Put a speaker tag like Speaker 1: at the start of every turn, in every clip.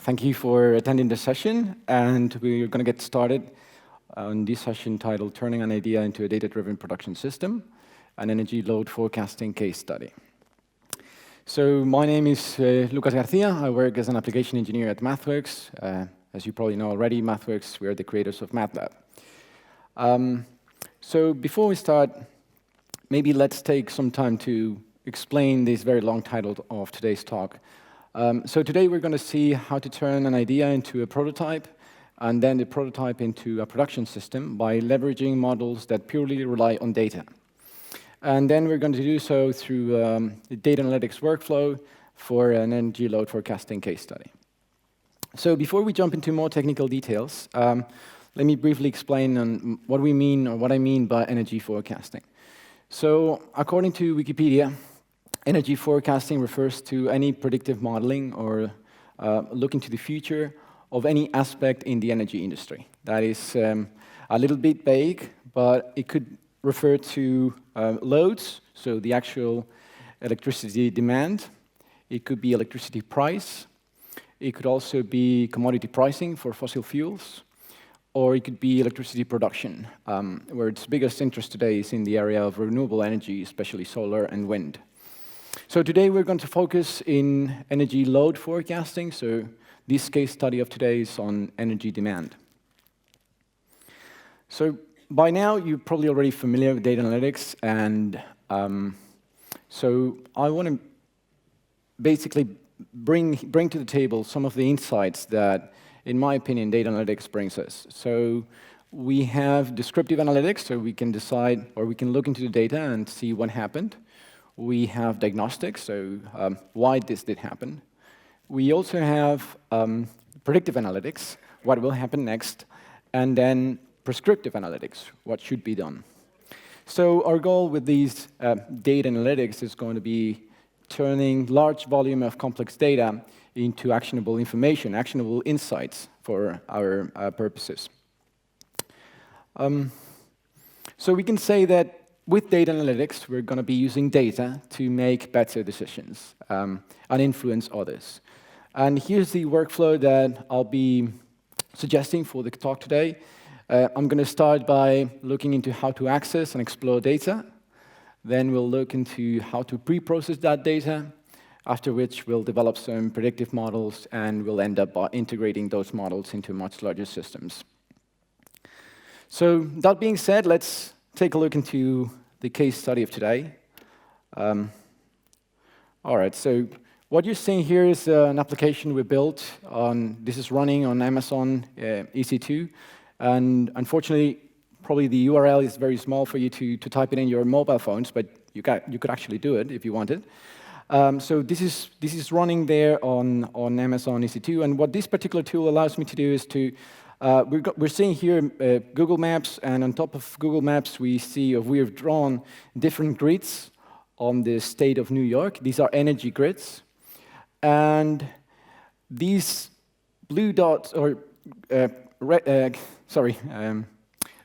Speaker 1: Thank you for attending the session, and we're going to get started on this session titled Turning an Idea into a Data-Driven Production System, an Energy Load Forecasting Case Study. So my name is Lucas García. I work as an application engineer at MathWorks. As you probably know already, MathWorks, we are the creators of MATLAB. So before we start, maybe let's take some time to explain this very long title of today's talk. So today we're going to see how to turn an idea into a prototype, and then the prototype into a production system by leveraging models that purely rely on data. And then we're going to do so through the data analytics workflow for an energy load forecasting case study. So before we jump into more technical details, let me briefly explain on what we mean, or what I mean by energy forecasting. So according to Wikipedia, energy forecasting refers to any predictive modeling or looking to the future of any aspect in the energy industry. That is a little bit vague, but it could refer to loads, so the actual electricity demand. It could be electricity price. It could also be commodity pricing for fossil fuels. Or it could be electricity production, where its biggest interest today is in the area of renewable energy, especially solar and wind. So today we're going to focus in energy load forecasting. So this case study of today is on energy demand. So by now you're probably already familiar with data analytics, and so I want to basically bring to the table some of the insights that, in my opinion, data analytics brings us. So we have descriptive analytics, so we can decide, or we can look into the data and see what happened. We have diagnostics, so why this did happen. We also have predictive analytics, what will happen next, and then prescriptive analytics, what should be done. So our goal with these data analytics is going to be turning large volume of complex data into actionable information, actionable insights for our purposes. So we can say that with data analytics, we're going to be using data to make better decisions and influence others. And here's the workflow that I'll be suggesting for the talk today. I'm going to start by looking into how to access and explore data. Then we'll look into how to pre-process that data, after which we'll develop some predictive models, and we'll end up by integrating those models into much larger systems. So that being said, let's take a look into the case study of today. All right, so what you're seeing here is an application we built on, this is running on Amazon EC2, and unfortunately, probably the URL is very small for you to type it in your mobile phones, but you could actually do it if you wanted. So this is running there on Amazon EC2, and what this particular tool allows me to do is to, we're seeing here Google Maps, and on top of Google Maps we have drawn different grids on the state of New York. These are energy grids, and these blue dots, or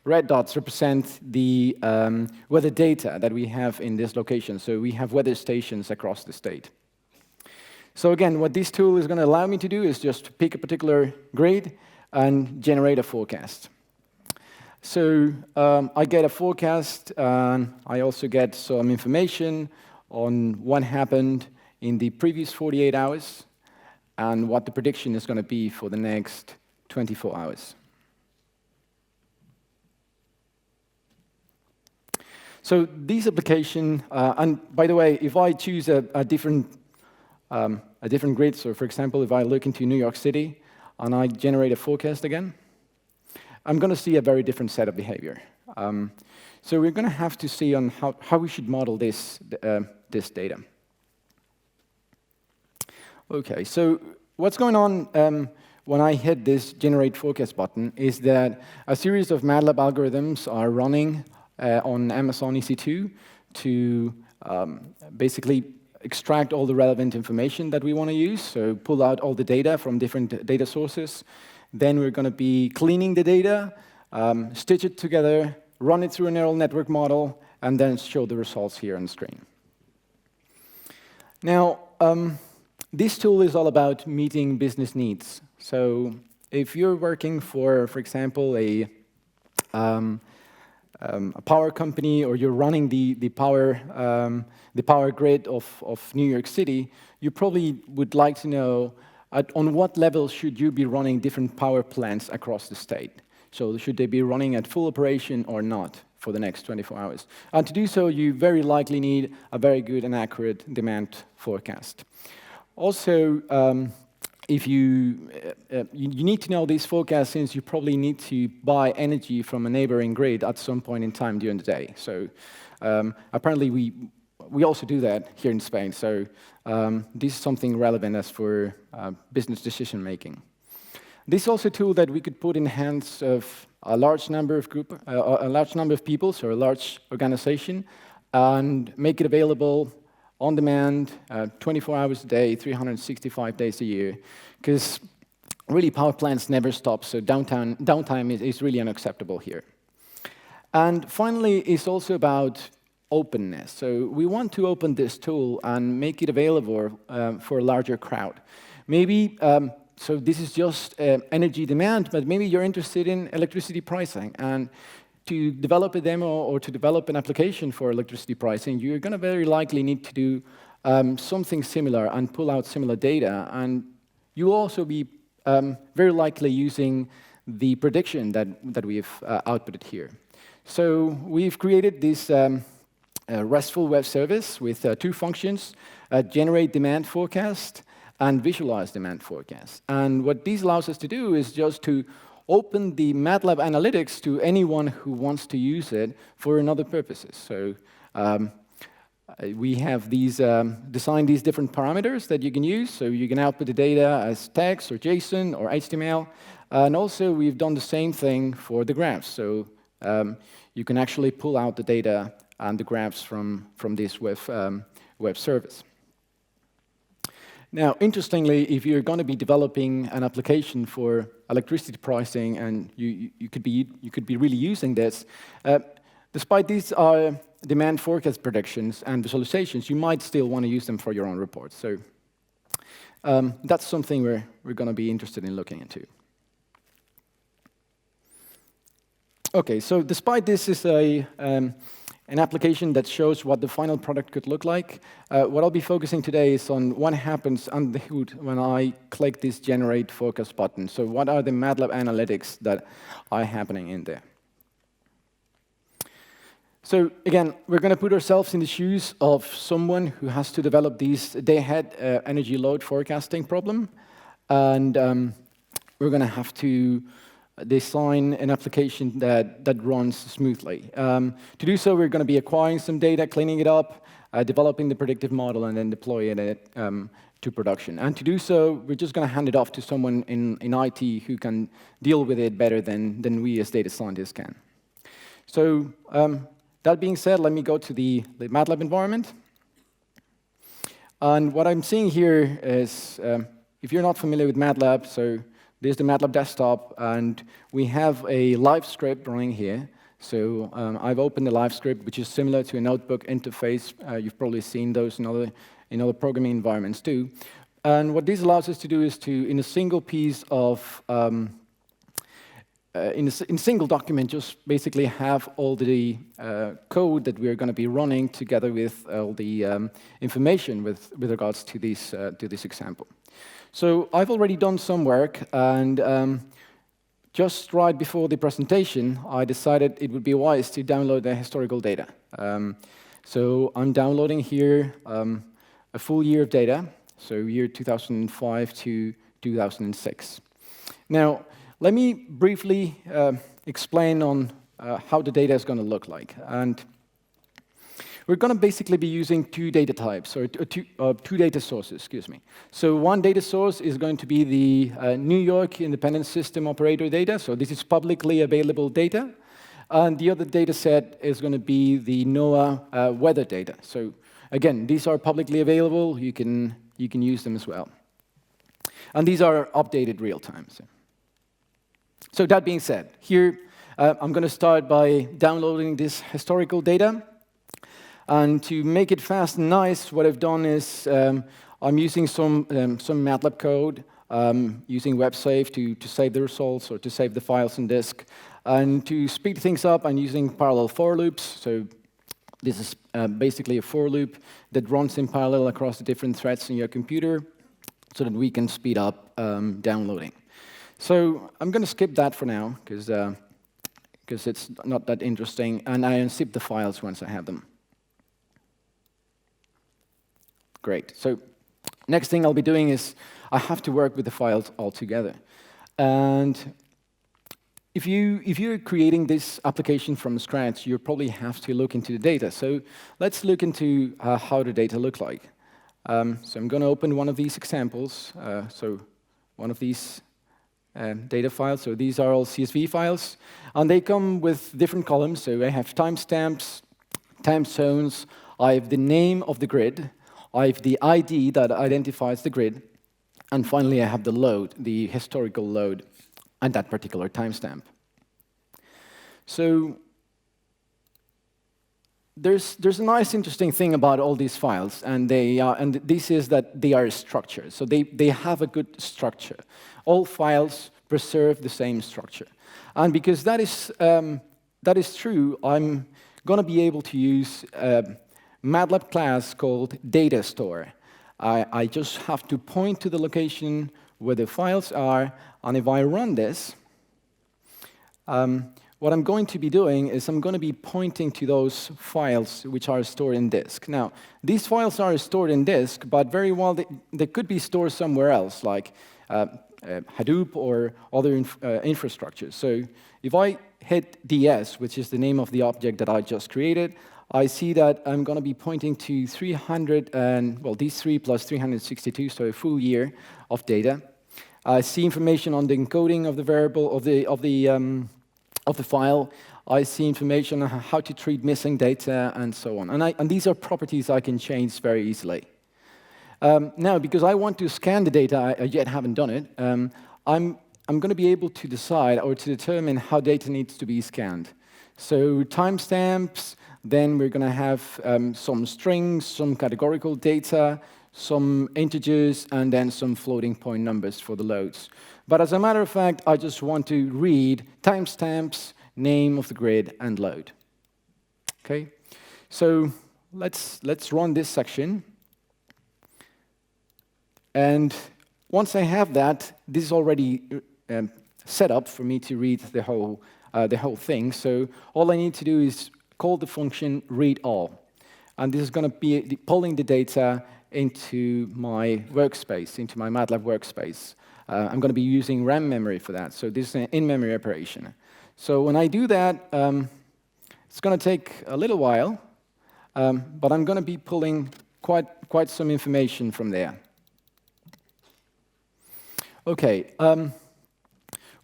Speaker 1: red dots represent the weather data that we have in this location. So we have weather stations across the state. So again, what this tool is going to allow me to do is just to pick a particular grid and generate a forecast. So I get a forecast, and I also get some information on what happened in the previous 48 hours and what the prediction is going to be for the next 24 hours. So this application, and by the way, if I choose a different grid, so for example, if I look into New York City and I generate a forecast again, I'm going to see a very different set of behavior. So we're going to have to see on how we should model this data. Okay, so what's going on when I hit this Generate Forecast button is that a series of MATLAB algorithms are running on Amazon EC2 to basically extract all the relevant information that we want to use, so pull out all the data from different data sources. Then we're going to be cleaning the data, stitch it together, run it through a neural network model, and then show the results here on the screen. Now, This tool is all about meeting business needs. So if you're working for example, a power company, or you're running the power grid of New York City, you probably would like to know on what level should you be running different power plants across the state. So should they be running at full operation or not for the next 24 hours? And to do so, you very likely need a very good and accurate demand forecast. Also, if you need to know these forecasts, since you probably need to buy energy from a neighboring grid at some point in time during the day. So apparently we also do that here in Spain. So this is something relevant as for business decision making. This is also a tool that we could put in the hands of a large number of people, so a large organization, and make it available on demand, 24 hours a day, 365 days a year, because really power plants never stop, so downtime is really unacceptable here. And finally, it's also about openness. So we want to open this tool and make it available for a larger crowd. Maybe, so this is just energy demand, but maybe you're interested in electricity pricing, and to develop a demo or to develop an application for electricity pricing, you're going to very likely need to do something similar and pull out similar data. And you'll also be very likely using the prediction that we've outputted here. So we've created this RESTful web service with two functions, generate demand forecast and visualize demand forecast. And what this allows us to do is just to open the MATLAB analytics to anyone who wants to use it for another purposes. So we have designed these different parameters that you can use. So you can output the data as text or JSON or HTML. And also we've done the same thing for the graphs. So you can actually pull out the data and the graphs from this web service. Now, interestingly, if you're going to be developing an application for electricity pricing, and you could be really using this, despite these demand forecast predictions and visualizations, you might still want to use them for your own reports. So that's something we're going to be interested in looking into. Okay, so despite this is an application that shows what the final product could look like, what I'll be focusing today is on what happens under the hood when I click this Generate Focus button. So what are the MATLAB analytics that are happening in there? So again, we're going to put ourselves in the shoes of someone who has to develop these day-ahead energy load forecasting problem. And we're going to have to design an application that runs smoothly. To do so, we're going to be acquiring some data, cleaning it up, developing the predictive model, and then deploying it to production. And to do so, we're just going to hand it off to someone in IT who can deal with it better than we as data scientists can. So that being said, let me go to the MATLAB environment. And what I'm seeing here is, if you're not familiar with MATLAB, so there's the MATLAB desktop, and we have a live script running here. So I've opened the live script, which is similar to a notebook interface. You've probably seen those in other programming environments too. And what this allows us to do is to, in a single piece of, in a single document, just basically have all the code that we're going to be running together with all the information with regards to this example. So I've already done some work, and just right before the presentation, I decided it would be wise to download the historical data. So I'm downloading here a full year of data, so year 2005 to 2006. Now, let me briefly explain on how the data is going to look like. And we're going to basically be using two data types, or two data sources, excuse me. So one data source is going to be the New York Independent System Operator data. So this is publicly available data. And the other data set is going to be the NOAA weather data. So again, these are publicly available. You can use them as well. And these are updated real time. So that being said, here I'm going to start by downloading this historical data. And to make it fast and nice, what I've done is I'm using some MATLAB code, using WebSave to save the results or to save the files on disk. And to speed things up, I'm using parallel for loops. So this is basically a for loop that runs in parallel across the different threads in your computer so that we can speed up downloading. So I'm going to skip that for now, because it's not that interesting, and I unzip the files once I have them. Great. So next thing I'll be doing is I have to work with the files all together. And if you're creating this application from scratch, you probably have to look into the data. So let's look into how the data look like. So I'm going to open one of these examples. So one of these data files. So these are all CSV files. And they come with different columns. So I have timestamps, time zones. I have the name of the grid. I have the ID that identifies the grid. And finally, I have the load, the historical load, and that particular timestamp. So there's a nice, interesting thing about all these files, and this is that they are structured. So they have a good structure. All files preserve the same structure, and because that is true, I'm going to be able to use a MATLAB class called Datastore. I just have to point to the location where the files are, and if I run this, what I'm going to be doing is I'm going to be pointing to those files which are stored in disk. Now, these files are stored in disk, but very well they could be stored somewhere else, like Hadoop or other infrastructures. So if I hit ds, which is the name of the object that I just created, I see that I'm going to be pointing to 300 and, well, these 3 plus 362, so a full year of data. I see information on the encoding of the variable of the file. I see information on how to treat missing data and so on. And these are properties I can change very easily. Now, because I want to scan the data, I yet haven't done it. I'm going to be able to decide or to determine how data needs to be scanned. So timestamps. Then we're going to have some strings, some categorical data, some integers, and then some floating point numbers for the loads. But as a matter of fact, I just want to read timestamps, name of the grid, and load. Okay, so let's run this section. And once I have that, this is already set up for me to read the whole thing. So all I need to do is call the function readAll. And this is going to be pulling the data into my workspace, into my MATLAB workspace. I'm going to be using RAM memory for that. So this is an in-memory operation. So when I do that, it's going to take a little while, but I'm going to be pulling quite some information from there. OK.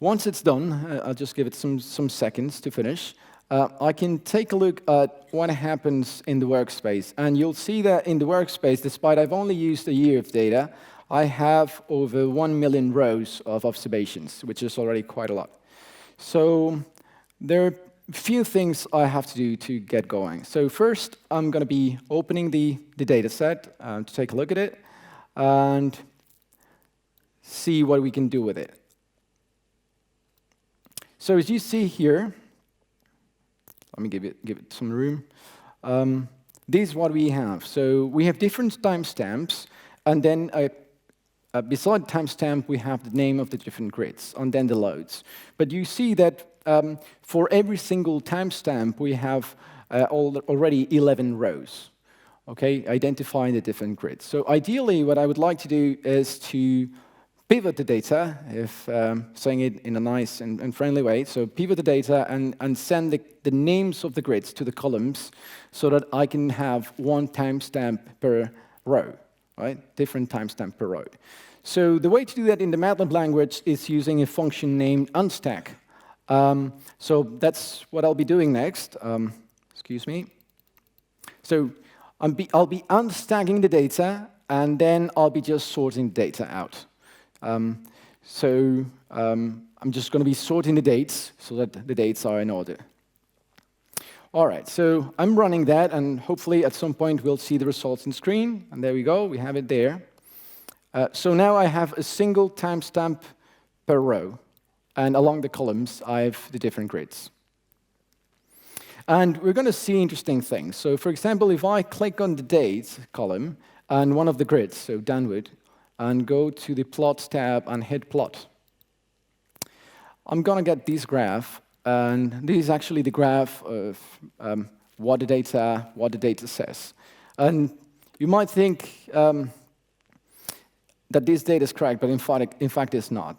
Speaker 1: Once it's done, I'll just give it some seconds to finish. I can take a look at what happens in the workspace. And you'll see that in the workspace, despite I've only used a year of data, I have over 1 million rows of observations, which is already quite a lot. So there are a few things I have to do to get going. So first, I'm going to be opening the data set to take a look at it and see what we can do with it. So as you see here, let me give it some room. This is what we have. So we have different timestamps, and then beside timestamp, we have the name of the different grids, and then the loads. But you see that for every single timestamp, we have already 11 rows, okay, identifying the different grids. So ideally, what I would like to do is to pivot the data, if saying it in a nice and friendly way. So pivot the data and send the names of the grids to the columns so that I can have one timestamp per row, right? Different timestamp per row. So the way to do that in the MATLAB language is using a function named unstack. So that's what I'll be doing next. Excuse me. So I'll be unstacking the data, and then I'll be just sorting data out. I'm just going to be sorting the dates so that the dates are in order. All right, so I'm running that, and hopefully at some point we'll see the results on screen. And there we go, we have it there. So now I have a single timestamp per row, and along the columns, I have the different grids. And we're going to see interesting things. So for example, if I click on the date column and one of the grids, so downward, and go to the plots tab and hit plot, I'm going to get this graph. And this is actually the graph of what the data says. And you might think that this data is correct, but in fact it's not.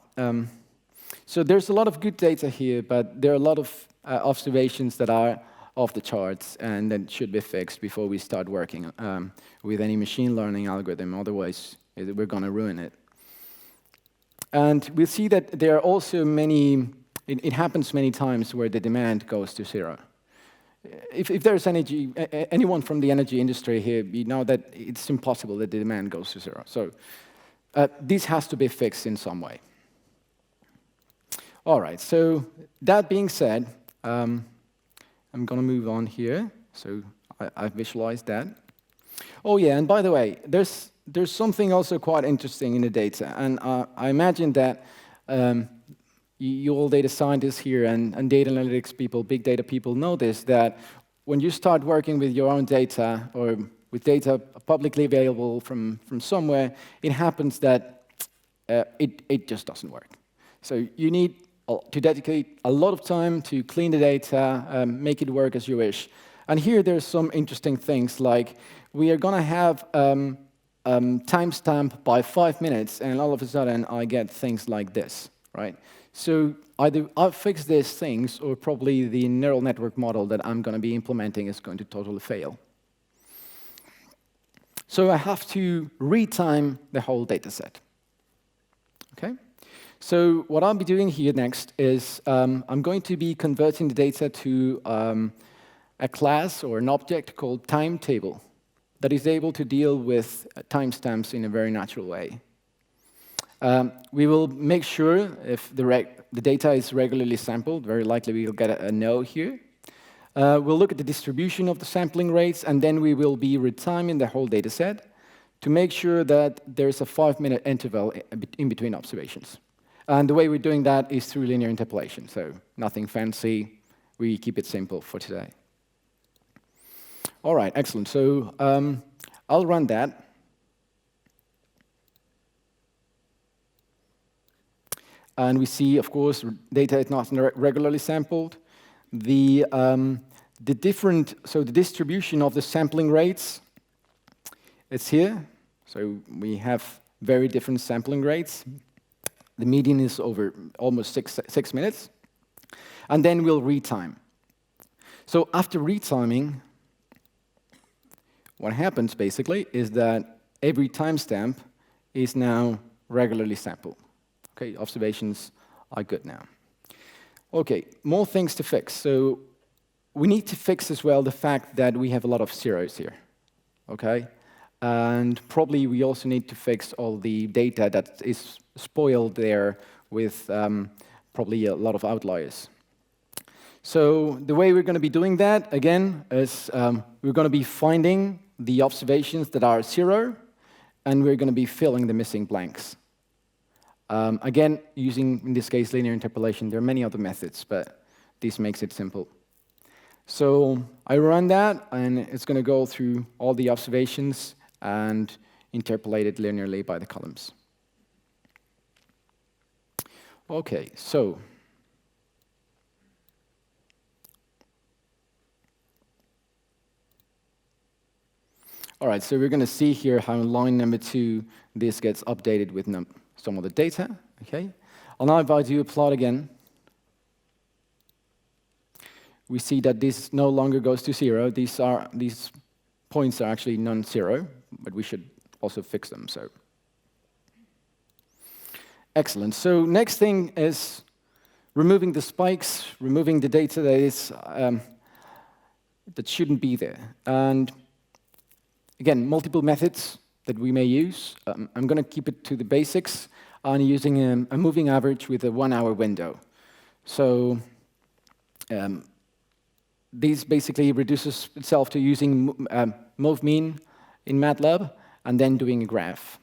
Speaker 1: So there's a lot of good data here, but there are a lot of observations that are off the charts and that should be fixed before we start working with any machine learning algorithm. Otherwise, we're going to ruin it. And we'll see that there are also many, it happens many times where the demand goes to zero. If there's anyone from the energy industry here, you know that it's impossible that the demand goes to zero. So this has to be fixed in some way. All right, so that being said, I'm going to move on here. So I've visualized that. Oh yeah, and by the way, there's something also quite interesting in the data. And I imagine that you all data scientists here and data analytics people, big data people know this, that when you start working with your own data or with data publicly available from somewhere, it happens that it just doesn't work. So you need to dedicate a lot of time to clean the data, make it work as you wish. And here there's some interesting things, like we are going to have timestamp by 5 minutes, and all of a sudden I get things like this, right? So either I'll fix these things, or probably the neural network model that I'm going to be implementing is going to totally fail. So I have to retime the whole data set. Okay? So what I'll be doing here next is I'm going to be converting the data to a class or an object called Timetable that is able to deal with timestamps in a very natural way. We will make sure if the data is regularly sampled. Very likely we'll get a no here. We'll look at the distribution of the sampling rates, and then we will be retiming the whole data set to make sure that there's a 5-minute interval in between observations. And the way we're doing that is through linear interpolation, so nothing fancy. We keep it simple for today. All right, excellent. So I'll run that. And we see, of course, data is not regularly sampled. The distribution of the sampling rates, it's here. So we have very different sampling rates. The median is over almost six minutes. And then we'll retime. So after retiming, what happens basically is that every timestamp is now regularly sampled. Okay, observations are good now. Okay, more things to fix. So we need to fix as well the fact that we have a lot of zeros here. Okay, and probably we also need to fix all the data that is spoiled there with probably a lot of outliers. So the way we're going to be doing that, again, is we're going to be finding the observations that are zero, and we're going to be filling the missing blanks. Again, using, in this case, linear interpolation. There are many other methods, but this makes it simple. So I run that, and it's going to go through all the observations and interpolate it linearly by the columns. Okay, so all right, so we're going to see here how in line number 2 this gets updated with some of the data. Okay, and now if I do a plot again, we see that this no longer goes to 0. These points are actually non-zero, but we should also fix them. So excellent. So next thing is removing the spikes, removing the data that is that shouldn't be there. And again, multiple methods that we may use. I'm going to keep it to the basics on using a moving average with a 1-hour window. So this basically reduces itself to using mov mean in MATLAB and then doing a graph.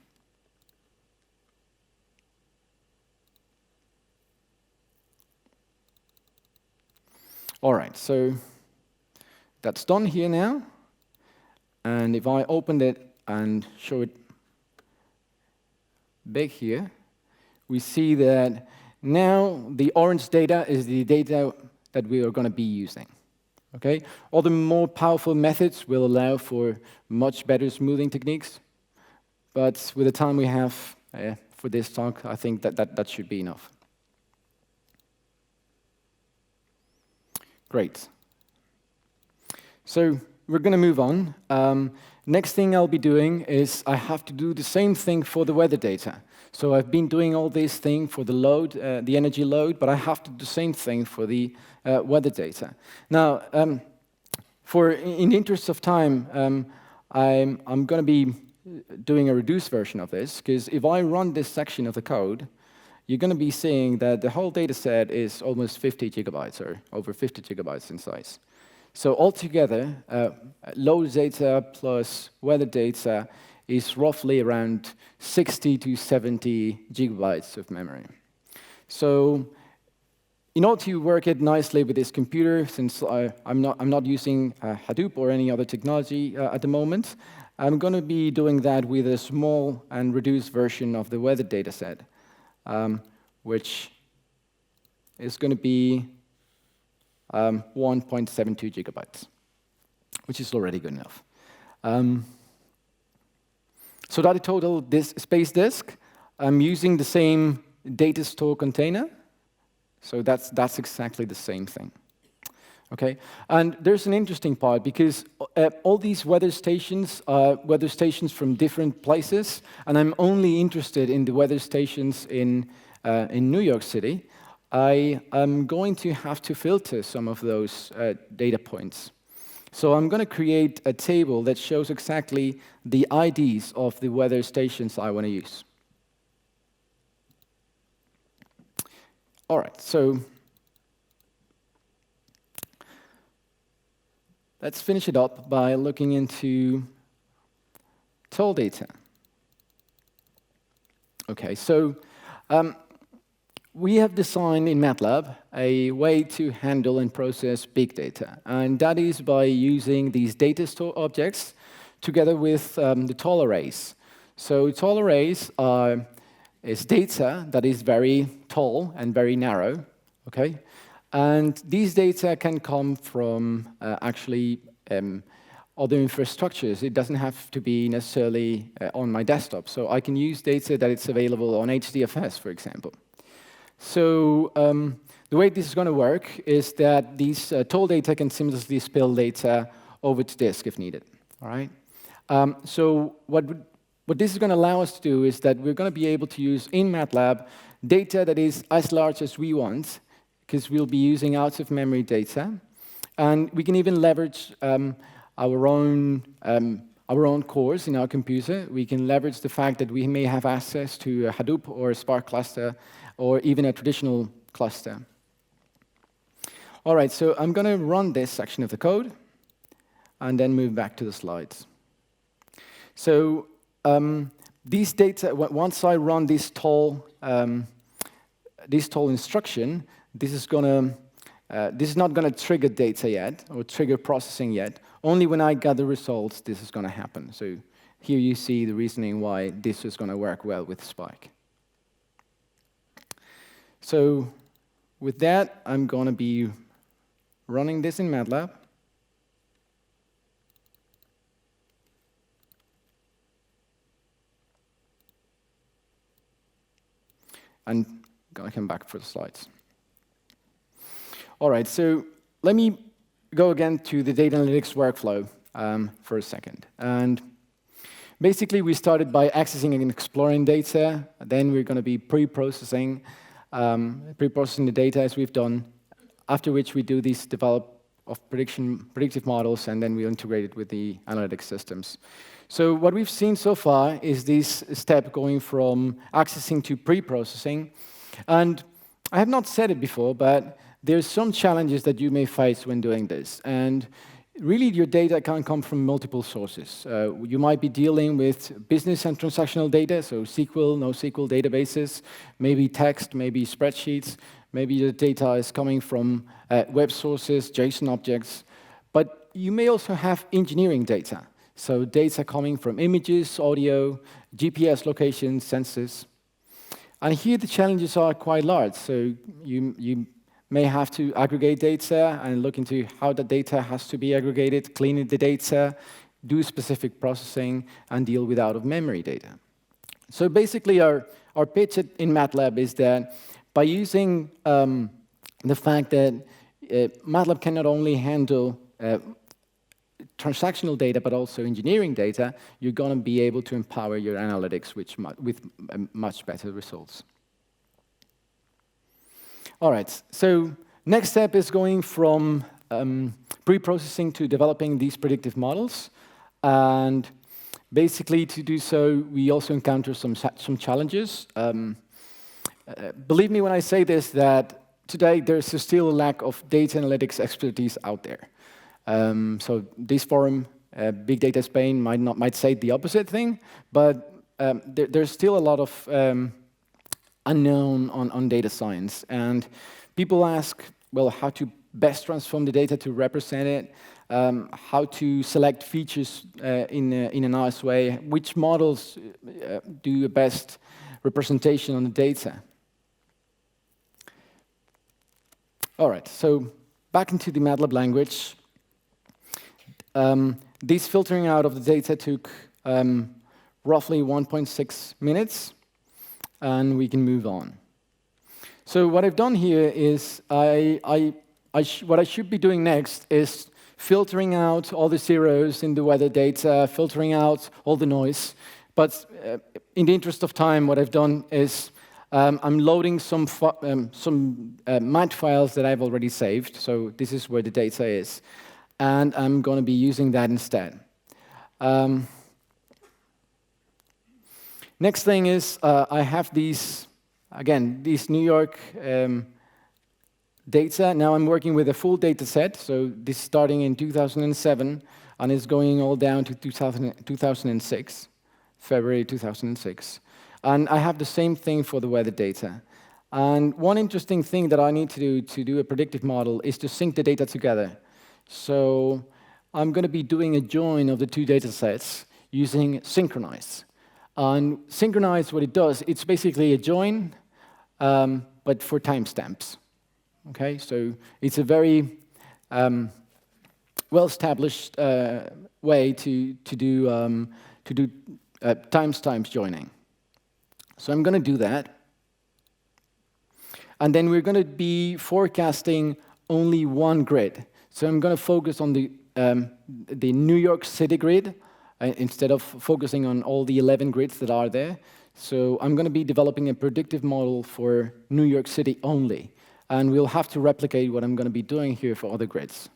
Speaker 1: All right, so that's done here now. And if I open it and show it big here, we see that now the orange data is the data that we are going to be using. Okay? Other more powerful methods will allow for much better smoothing techniques, but with the time we have for this talk, I think that should be enough. Great. So we're going to move on. Next thing I'll be doing is I have to do the same thing for the weather data. So I've been doing all this thing for the load, the energy load, but I have to do the same thing for the weather data. Now, in the interest of time, I'm going to be doing a reduced version of this, because if I run this section of the code, you're going to be seeing that the whole data set is almost 50 gigabytes, or over 50 gigabytes in size. So altogether, load data plus weather data is roughly around 60 to 70 gigabytes of memory. So in order to work it nicely with this computer, since I'm not using Hadoop or any other technology at the moment, I'm going to be doing that with a small and reduced version of the weather data set, which is going to be 1.72 gigabytes, which is already good enough. So Datastore this space disk, I'm using the same Datastore container, so that's exactly the same thing. Okay, and there's an interesting part, because all these weather stations are weather stations from different places, and I'm only interested in the weather stations in New York City. I am going to have to filter some of those data points. So I'm going to create a table that shows exactly the IDs of the weather stations I want to use. All right, so let's finish it up by looking into toll data. Okay, so we have designed in MATLAB a way to handle and process big data, and that is by using these Datastore objects together with the toll arrays. So toll arrays is data that is very tall and very narrow, okay? And these data can come from actually other infrastructures. It doesn't have to be necessarily on my desktop. So I can use data that is available on HDFS, for example. So the way this is going to work is that these toll data can seamlessly spill data over to disk if needed. All right. So what this is going to allow us to do is that we're going to be able to use in MATLAB data that is as large as we want, because we'll be using out-of-memory data, and we can even leverage our own cores in our computer. We can leverage the fact that we may have access to a Hadoop or a Spark cluster, or even a traditional cluster. All right, so I'm going to run this section of the code, and then move back to the slides. So these data, once I run this toll instruction, this is not going to trigger data yet, or trigger processing yet. Only when I get the results, this is going to happen. So here you see the reasoning why this is going to work well with Spike. So with that, I'm going to be running this in MATLAB. And I'm going to come back for the slides. All right, so let me go again to the data analytics workflow for a second. And basically, we started by accessing and exploring data. Then we're going to be pre-processing the data as we've done, after which we do these develop of predictive models, and then we integrate it with the analytics systems. So what we've seen so far is this step going from accessing to pre-processing. And I have not said it before, but there's some challenges that you may face when doing this. And really your data can come from multiple sources. You might be dealing with business and transactional data, so SQL, NoSQL databases, maybe text, maybe spreadsheets, maybe the data is coming from web sources, JSON objects, but you may also have engineering data. So data coming from images, audio, GPS locations, sensors. And here the challenges are quite large. So you may have to aggregate data and look into how the data has to be aggregated, clean the data, do specific processing, and deal with out-of-memory data. So basically our pitch in MATLAB is that by using the fact that MATLAB can not only handle transactional data, but also engineering data, you're going to be able to empower your analytics with much better results. All right, so next step is going from pre-processing to developing these predictive models. And basically, to do so, we also encounter some challenges. Believe me when I say this, that today there's still a lack of data analytics expertise out there. So this forum, Big Data Spain, might say the opposite thing, but there's still a lot of unknown on data science. And people ask, well, how to best transform the data to represent it, how to select features in a nice way, which models do the best representation on the data. All right, so back into the MATLAB language. This filtering out of the data took roughly 1.6 minutes, and we can move on. So what I've done here is what I should be doing next is filtering out all the zeros in the weather data, filtering out all the noise. But in the interest of time, what I've done is I'm loading some MAT files that I've already saved. So this is where the data is. And I'm going to be using that instead. Next thing is I have these New York data. Now I'm working with a full data set. So this is starting in 2007, and it's going all down to 2006, February 2006. And I have the same thing for the weather data. And one interesting thing that I need to do a predictive model is to sync the data together. So I'm going to be doing a join of the two data sets using synchronize. And synchronize, what it does, it's basically a join, but for timestamps. Okay, so it's a very well-established way to do timestamps joining. So I'm going to do that. And then we're going to be forecasting only one grid. So I'm going to focus on the New York City grid instead of focusing on all the 11 grids that are there. So I'm going to be developing a predictive model for New York City only. And we'll have to replicate what I'm going to be doing here for other grids.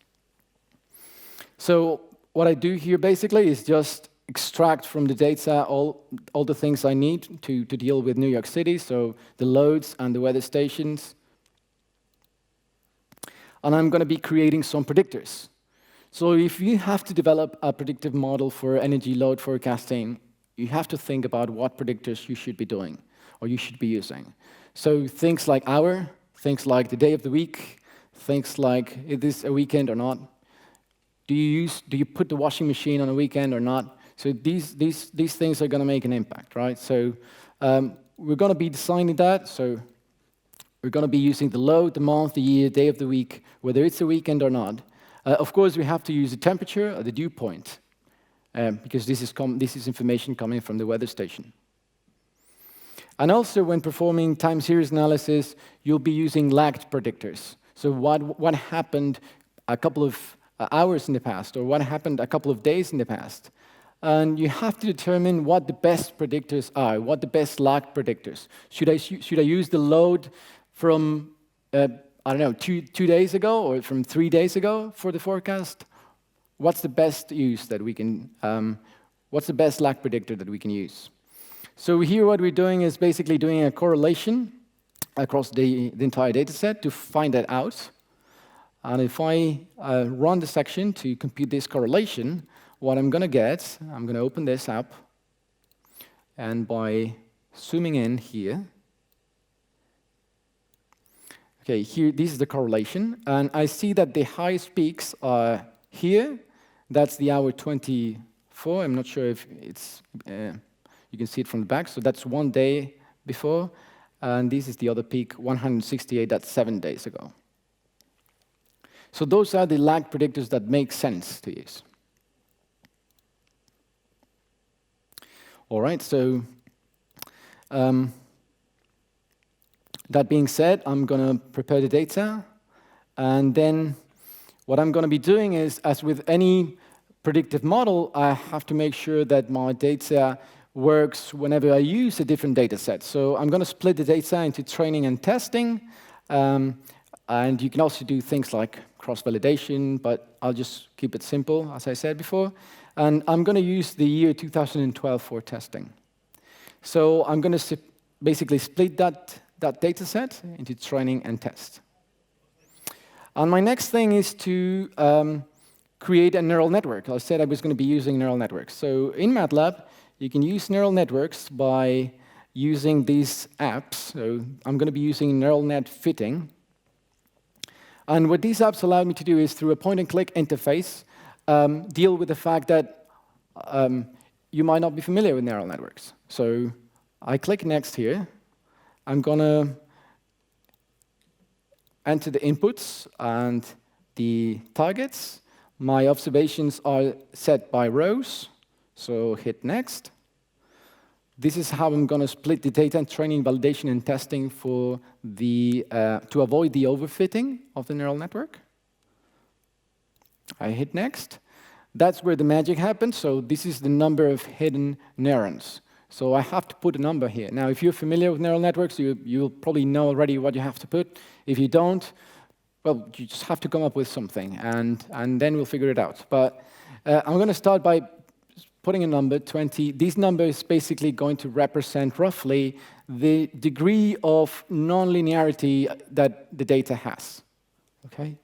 Speaker 1: So what I do here basically is just extract from the data all the things I need to deal with New York City, so the loads and the weather stations. And I'm going to be creating some predictors. So if you have to develop a predictive model for energy load forecasting, you have to think about what predictors you should be doing or you should be using. So things like hour, things like the day of the week, things like is this a weekend or not? Do you put the washing machine on a weekend or not? So these things are going to make an impact, right? So we're going to be designing that. So we're going to be using the load, the month, the year, day of the week, whether it's a weekend or not. Of course, we have to use the temperature or the dew point, because this is information coming from the weather station. And also, when performing time series analysis, you'll be using lagged predictors. So what happened a couple of hours in the past, or what happened a couple of days in the past. And you have to determine what the best predictors are, what the best lagged predictors. Should I use the load from, I don't know, two days ago or from 3 days ago for the forecast? What's the best use that we can, what's the best lag predictor that we can use? So here what we're doing is basically doing a correlation across the entire data set to find that out. And if I run the section to compute this correlation, what I'm going to get, I'm going to open this up, and by zooming in here, okay, here, this is the correlation, and I see that the highest peaks are here. That's the hour 24. I'm not sure if it's, you can see it from the back, so that's 1 day before, and this is the other peak, 168, that's 7 days ago. So those are the lag predictors that make sense to use. All right, so that being said, I'm going to prepare the data, and then what I'm going to be doing is, as with any predictive model, I have to make sure that my data works whenever I use a different data set. So I'm going to split the data into training and testing, and you can also do things like cross-validation, but I'll just keep it simple, as I said before. And I'm going to use the year 2012 for testing. So I'm going to basically split that data set into training and test. And my next thing is to create a neural network. I said I was going to be using neural networks. So in MATLAB, you can use neural networks by using these apps. So I'm going to be using neural net fitting. And what these apps allow me to do is, through a point-and-click interface, deal with the fact that you might not be familiar with neural networks. So I click Next here. I'm going to enter the inputs and the targets. My observations are set by rows, so hit Next. This is how I'm going to split the data and training, validation, and testing for the to avoid the overfitting of the neural network. I hit Next. That's where the magic happens. So this is the number of hidden neurons. So I have to put a number here. Now, if you're familiar with neural networks, you'll probably know already what you have to put. If you don't, well, you just have to come up with something, and then we'll figure it out. But I'm going to start by putting a number, 20. This number is basically going to represent roughly the degree of nonlinearity that the data has. Okay?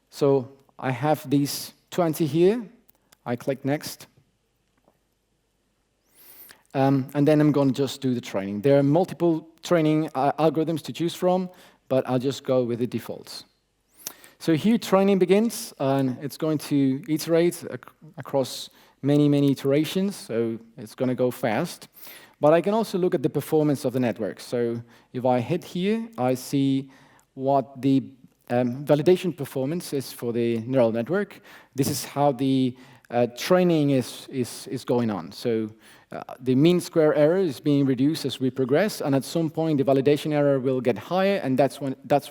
Speaker 1: So I have these 20 here. I click Next. And then I'm going to just do the training. There are multiple training algorithms to choose from, but I'll just go with the defaults. So here training begins, and it's going to iterate across many, many iterations, so it's going to go fast. But I can also look at the performance of the network. So if I hit here, I see what the validation performance is for the neural network. This is how the training is going on. So the mean square error is being reduced as we progress, and at some point the validation error will get higher, and that's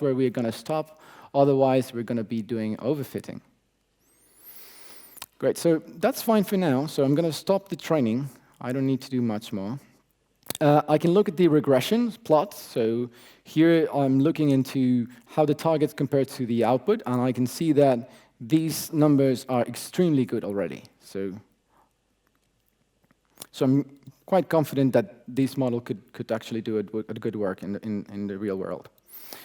Speaker 1: where we're going to stop. Otherwise, we're going to be doing overfitting. Great, so that's fine for now. So I'm going to stop the training. I don't need to do much more. I can look at the regression plot. So here I'm looking into how the targets compare to the output, and I can see that these numbers are extremely good already. So I'm quite confident that this model could actually do a good work in the real world.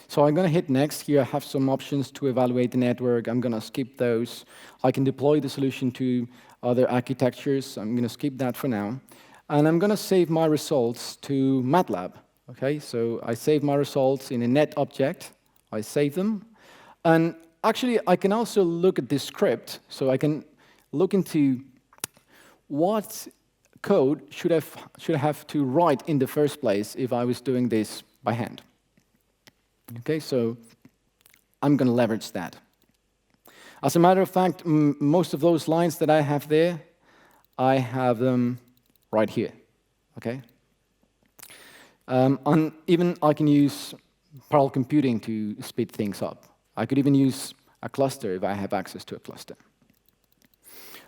Speaker 1: So I'm going to hit Next. Here I have some options to evaluate the network. I'm going to skip those. I can deploy the solution to other architectures. I'm going to skip that for now. And I'm going to save my results to MATLAB. Okay, so I save my results in a net object. I save them. And actually, I can also look at this script. So I can look into what code should I have to write in the first place if I was doing this by hand. Okay, so I'm going to leverage that. As a matter of fact, most of those lines that I have there, I have them right here. Okay. And even I can use parallel computing to speed things up. I could even use a cluster if I have access to a cluster.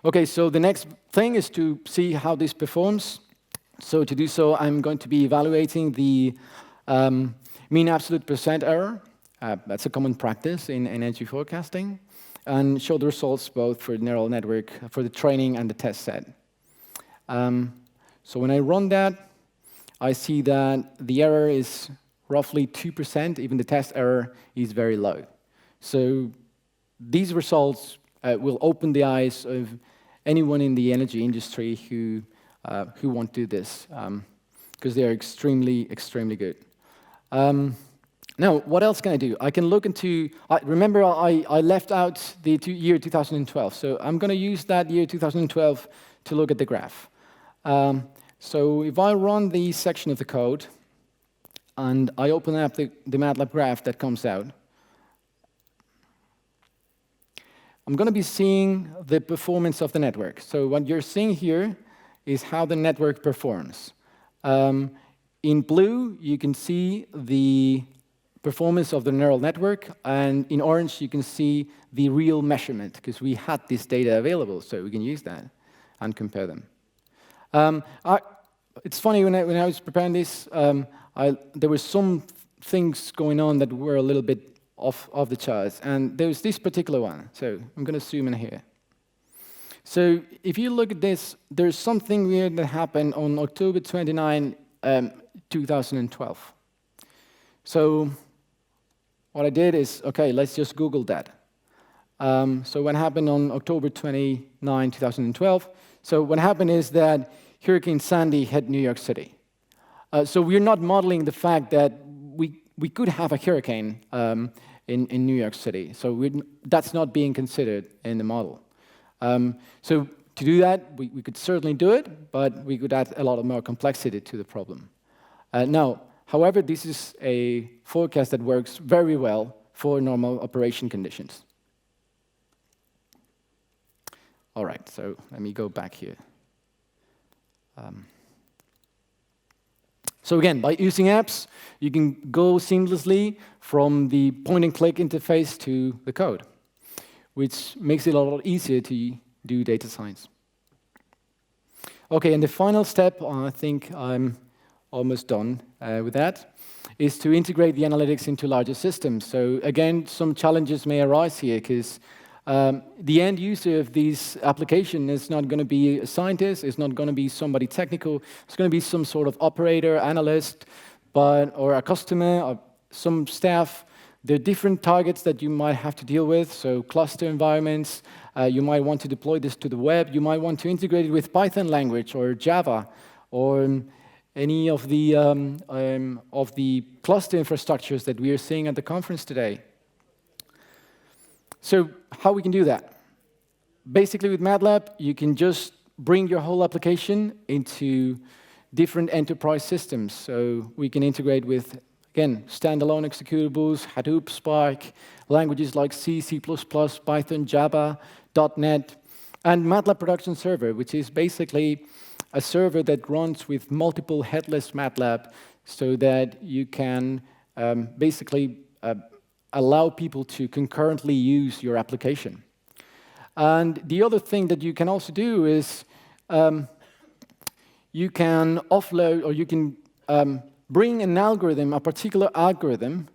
Speaker 1: Okay, so the next thing is to see how this performs. So to do so, I'm going to be evaluating the mean absolute percent error. That's a common practice in energy forecasting, and show the results both for the neural network, for the training and the test set. So when I run that, I see that the error is roughly 2%. Even the test error is very low. So these results will open the eyes of anyone in the energy industry who want to do this, because they are extremely, extremely good. Now, what else can I do? I can look into, remember I left out the year 2012, so I'm going to use that year 2012 to look at the graph. So if I run the section of the code, and I open up the MATLAB graph that comes out, I'm going to be seeing the performance of the network. So what you're seeing here is how the network performs. In blue, you can see the performance of the neural network, and in orange, you can see the real measurement, because we had this data available, so we can use that and compare them. It's funny, when I was preparing this, there were some things going on that were a little bit off the charts, and there was this particular one, so I'm going to zoom in here. So if you look at this, there's something weird that happened on October 29, 2012. So what I did is, okay, let's just Google that. So what happened on October 29, 2012? So what happened is that Hurricane Sandy hit New York City. So we're not modeling the fact that we could have a hurricane in New York City. So that's not being considered in the model. So to do that, we could certainly do it, but we could add a lot more complexity to the problem. Now, however, this is a forecast that works very well for normal operation conditions. All right, so let me go back here. So again, by using apps, you can go seamlessly from the point-and-click interface to the code, which makes it a lot easier to do data science. Okay, and the final step, I think I'm almost done with that, is to integrate the analytics into larger systems. So again, some challenges may arise here, because the end user of this application is not going to be a scientist, it's not going to be somebody technical, it's going to be some sort of operator, analyst, or a customer, or some staff. There are different targets that you might have to deal with, so cluster environments, you might want to deploy this to the web, you might want to integrate it with Python language or Java, or any of the cluster infrastructures that we are seeing at the conference today. So how we can do that? Basically, with MATLAB, you can just bring your whole application into different enterprise systems. So we can integrate with, again, standalone executables, Hadoop, Spark, languages like C, C++, Python, Java, .NET, and MATLAB Production Server, which is basically a server that runs with multiple headless MATLAB, so that you can basically allow people to concurrently use your application. And the other thing that you can also do is you can offload, or you can bring an algorithm, a particular algorithm,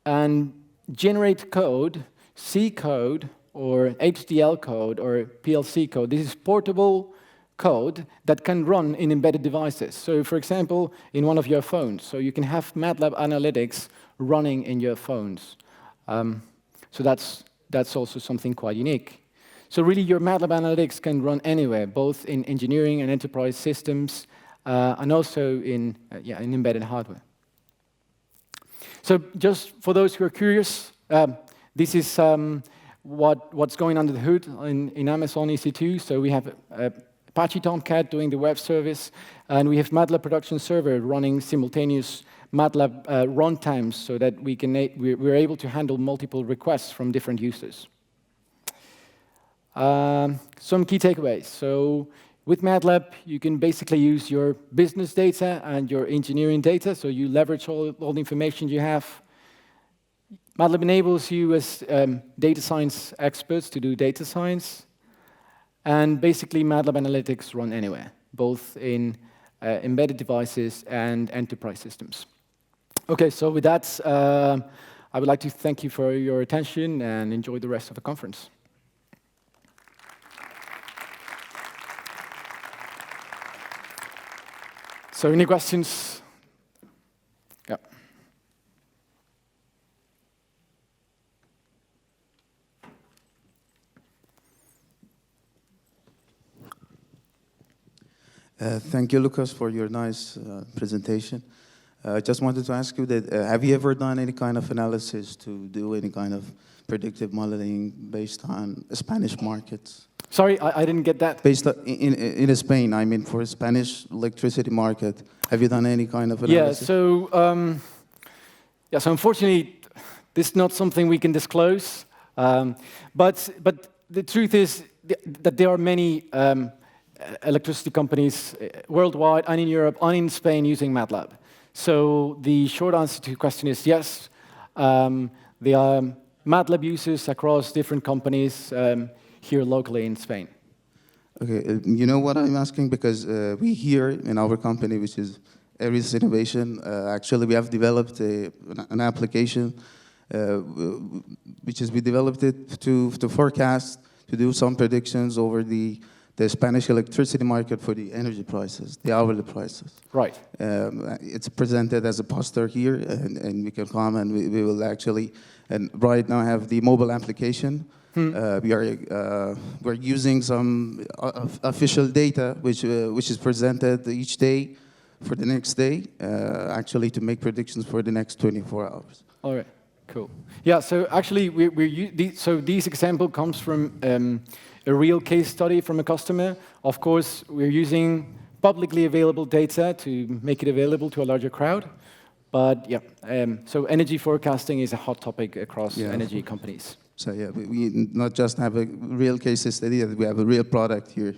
Speaker 1: and generate code, C code, or HDL code, or PLC code. This is portable code that can run in embedded devices. So for example, in one of your phones. So you can have MATLAB analytics running in your phones. So that's also something quite unique. So really, your MATLAB analytics can run anywhere, both in engineering and enterprise systems, and also in embedded hardware. So just for those who are curious, this is what's going under the hood in Amazon EC2. So we have Apache Tomcat doing the web service, and we have MATLAB Production Server running simultaneous MATLAB runtimes, so that we're able to handle multiple requests from different users. Some key takeaways. So with MATLAB, you can basically use your business data and your engineering data, so you leverage all the information you have. MATLAB enables you as data science experts to do data science. And basically, MATLAB analytics run anywhere, both in embedded devices and enterprise systems. Okay, so with that, I would like to thank you for your attention and enjoy the rest of the conference. So any questions? Yeah.
Speaker 2: Thank you, Lucas, for your nice presentation. I just wanted to ask you that, have you ever done any kind of analysis to do any kind of predictive modeling based on Spanish markets?
Speaker 1: Sorry, I didn't get that.
Speaker 2: Based on, in Spain, I mean, for Spanish electricity market, have you done any kind of analysis?
Speaker 1: So unfortunately, this is not something we can disclose. But the truth is that there are many electricity companies worldwide, and in Europe, and in Spain, using MATLAB. So the short answer to your question is yes. There are MATLAB users across different companies here locally in Spain.
Speaker 2: Okay, you know what I'm asking? Because we here in our company, which is Aries Innovation, actually we have developed an application, which is we developed it to forecast, to do some predictions over the Spanish electricity market for the energy prices, the hourly prices.
Speaker 1: Right.
Speaker 2: It's presented as a poster here, and we can come and we will actually, and right now have the mobile application. We're using some official data, which is presented each day for the next day, actually to make predictions for the next 24 hours.
Speaker 1: All right, cool. Yeah, so actually, this example comes from a real case study from a customer. Of course, we're using publicly available data to make it available to a larger crowd. But yeah, so energy forecasting is a hot topic across energy companies.
Speaker 2: So yeah, we not just have a real case study, we have a real product here.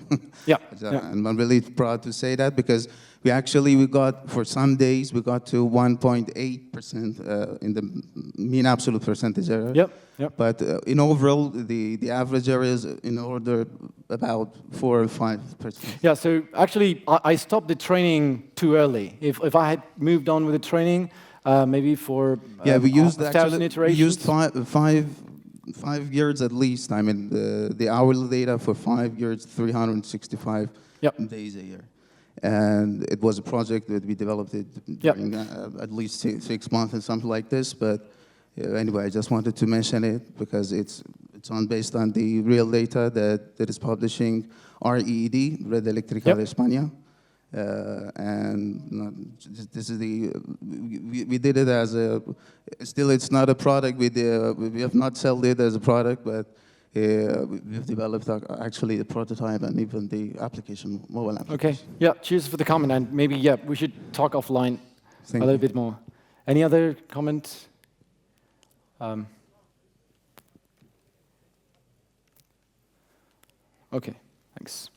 Speaker 2: And I'm really proud to say that, because we got, for some days, we got to 1.8% in the mean absolute percentage error. But in overall, the average error is in order about 4 or 5%.
Speaker 1: Yeah, so actually, I stopped the training too early. If I had moved on with the training, maybe for
Speaker 2: we used
Speaker 1: 1,000 iterations.
Speaker 2: We used five years at least. I mean, the hourly data for 5 years, 365 days a year. And it was a project that we developed it during at least 6 months and something like this. But anyway, I just wanted to mention it because it's based on the real data that is publishing REED, Red Eléctrica de España. And this is we did it as still it's not a product. We have not sold it as a product, but we've developed actually the prototype and even the application, mobile application.
Speaker 1: Okay, yeah, cheers for the comment, and maybe, we should talk offline a little bit more. Any other comments? Okay, thanks.